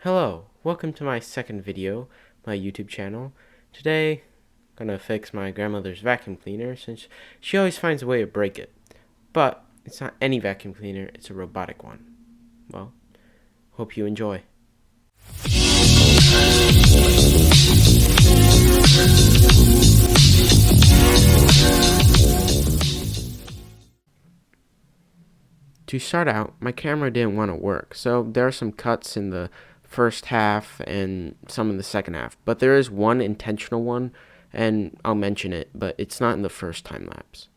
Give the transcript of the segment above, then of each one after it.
Hello, welcome to my second video, my YouTube channel. Today, I'm gonna fix my grandmother's vacuum cleaner since she always finds a way to break it. But it's not any vacuum cleaner, it's a robotic one. Well, hope you enjoy. To start out, my camera didn't want to work, so there are some cuts in the first half and some in the second half. But there is one intentional one, and I'll mention it, but it's not in the first time lapse.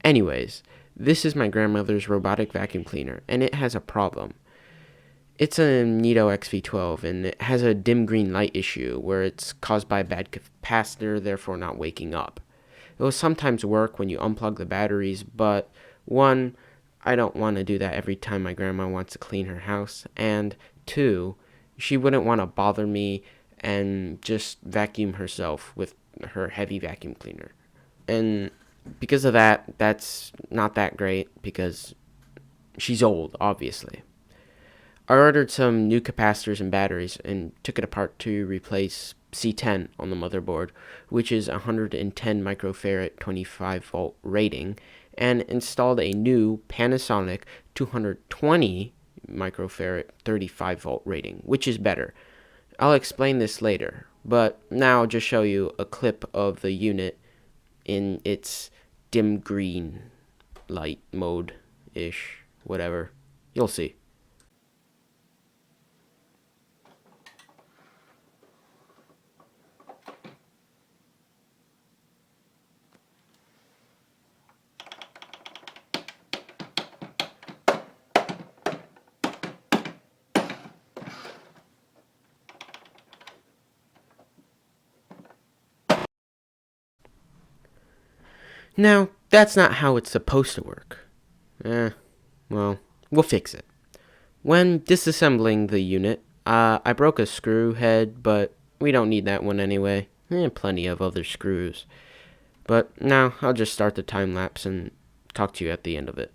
Anyways, this is my grandmother's robotic vacuum cleaner, and it has a problem. It's a Neato XV12, and it has a dim green light issue where it's caused by a bad capacitor, therefore not waking up. It will sometimes work when you unplug the batteries, but one, I don't want to do that every time my grandma wants to clean her house, and two, she wouldn't want to bother me and just vacuum herself with her heavy vacuum cleaner. And because of that, that's not that great because she's old, obviously. I ordered some new capacitors and batteries and took it apart to replace C10 on the motherboard, which is 110 microfarad 25 volt rating, and installed a new Panasonic 220 microfarad 35 volt rating, which is better. I'll explain this later, but now I'll just show you a clip of the unit in its dim green light mode-ish, whatever. You'll see. Now, that's not how it's supposed to work. Well, we'll fix it. When disassembling the unit, I broke a screw head, but we don't need that one anyway. Plenty of other screws. But now, I'll just start the time lapse and talk to you at the end of it.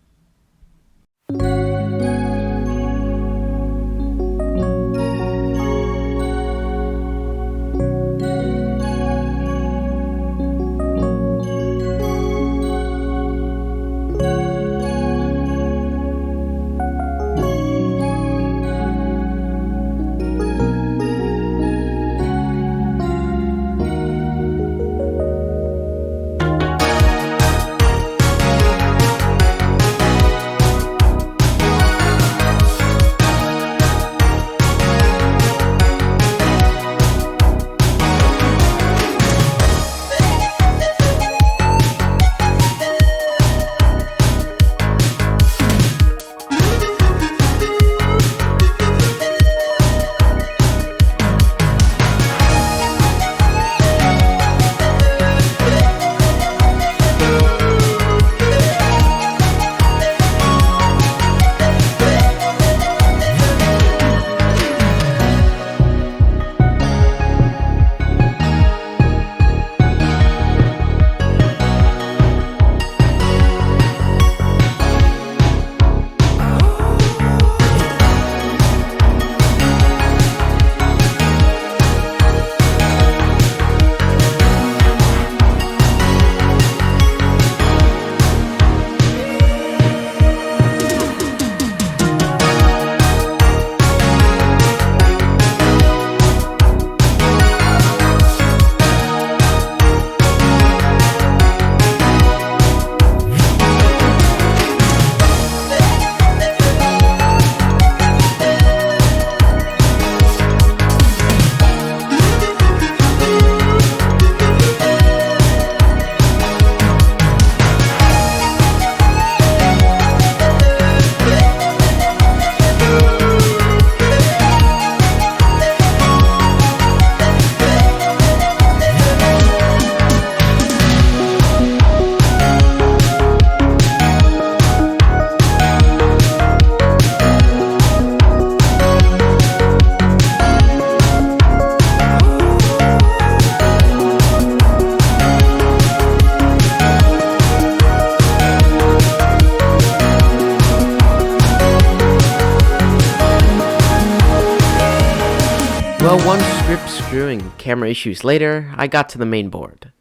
Well, one script screw and camera issues later, I got to the main board.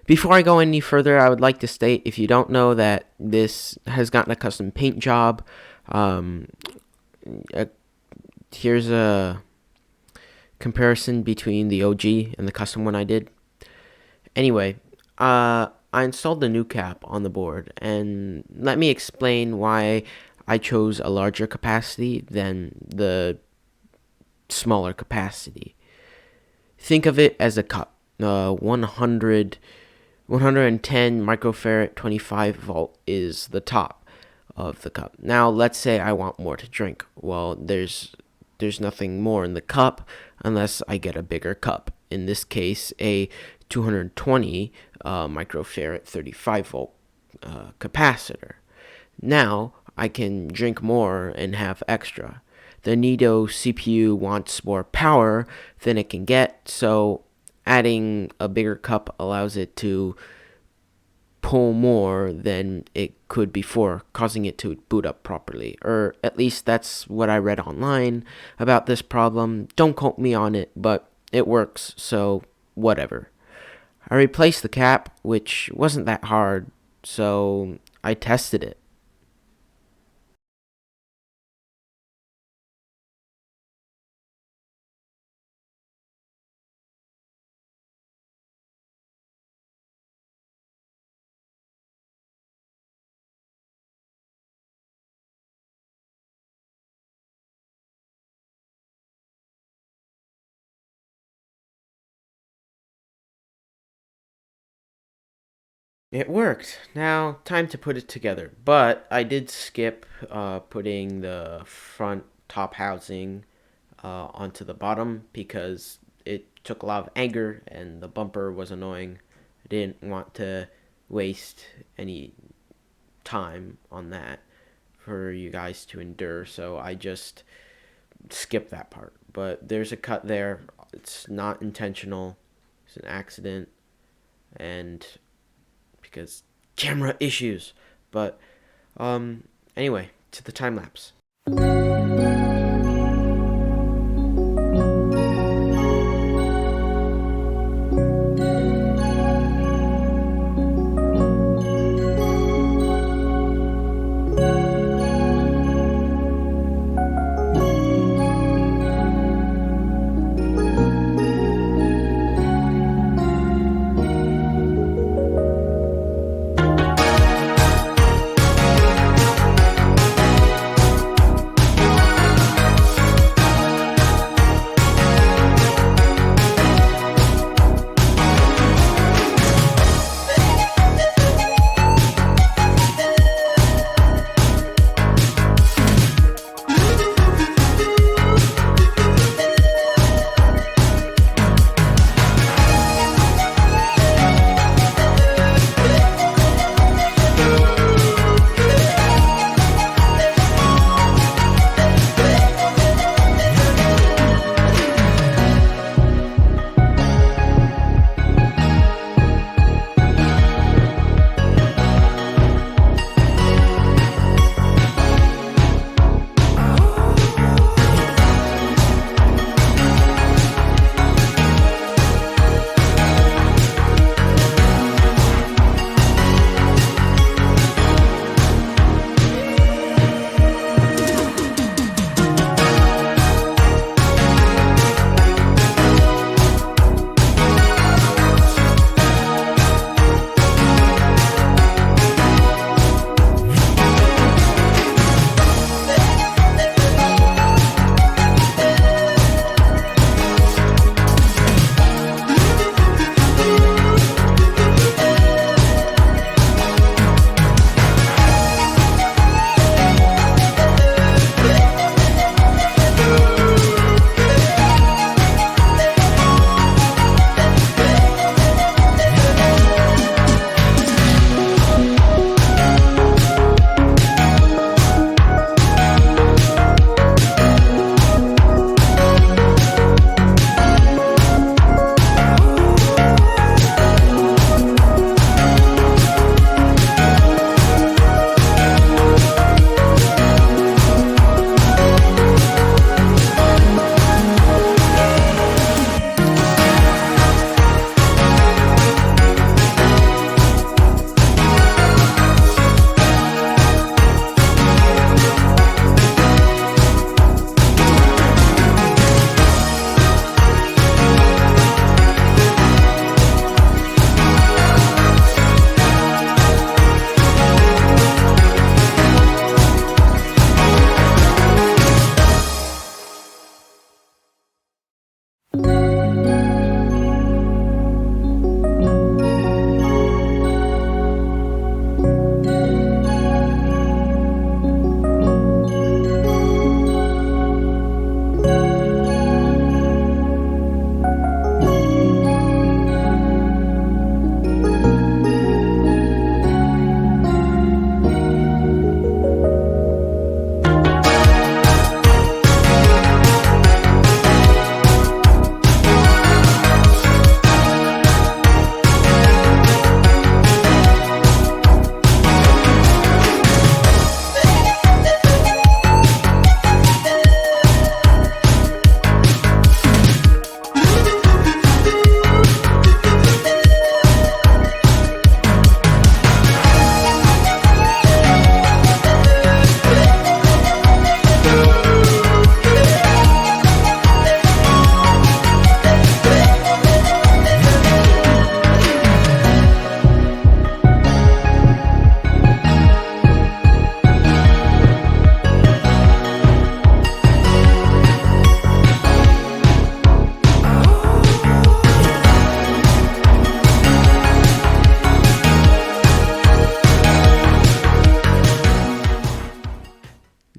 Before I go any further, I would like to state, if you don't know, that this has gotten a custom paint job. Here's a comparison between the OG and the custom one I did. Anyway, I installed the new cap on the board, and let me explain why I chose a larger capacity than the smaller capacity. Think of it as a cup. 110 microfarad 25 volt is the top of the cup. Now let's say I want more to drink. Well, there's nothing more in the cup unless I get a bigger cup. In this case, a 220 microfarad 35 volt capacitor. Now I can drink more and have extra. The Neato CPU wants more power than it can get, so adding a bigger cup allows it to pull more than it could before, causing it to boot up properly. Or at least that's what I read online about this problem. Don't quote me on it, but it works, so whatever. I replaced the cap, which wasn't that hard, so I tested it. It worked. Now, time to put it together. But I did skip putting the front top housing onto the bottom because it took a lot of anger and the bumper was annoying. I didn't want to waste any time on that for you guys to endure, so I just skipped that part. But there's a cut there. It's not intentional. It's an accident. And because camera issues. But anyway, to the time lapse.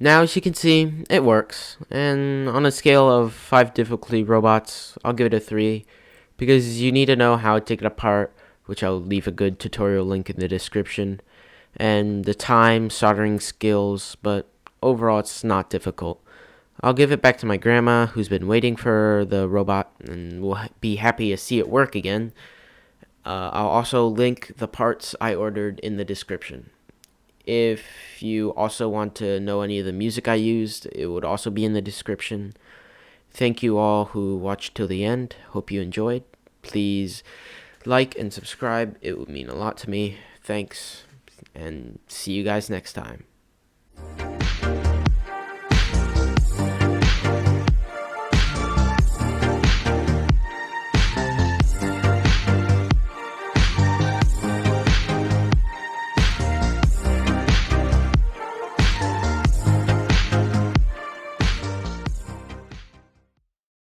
Now, as you can see, it works. And on a scale of 5 difficulty robots, I'll give it a 3. Because you need to know how to take it apart, which I'll leave a good tutorial link in the description. And the time, soldering skills, but overall it's not difficult. I'll give it back to my grandma, who's been waiting for the robot, and will be happy to see it work again. I'll also link the parts I ordered in the description. If you also want to know any of the music I used, it would also be in the description. Thank you all who watched till the end. Hope you enjoyed. Please like and subscribe. It would mean a lot to me. Thanks, and see you guys next time.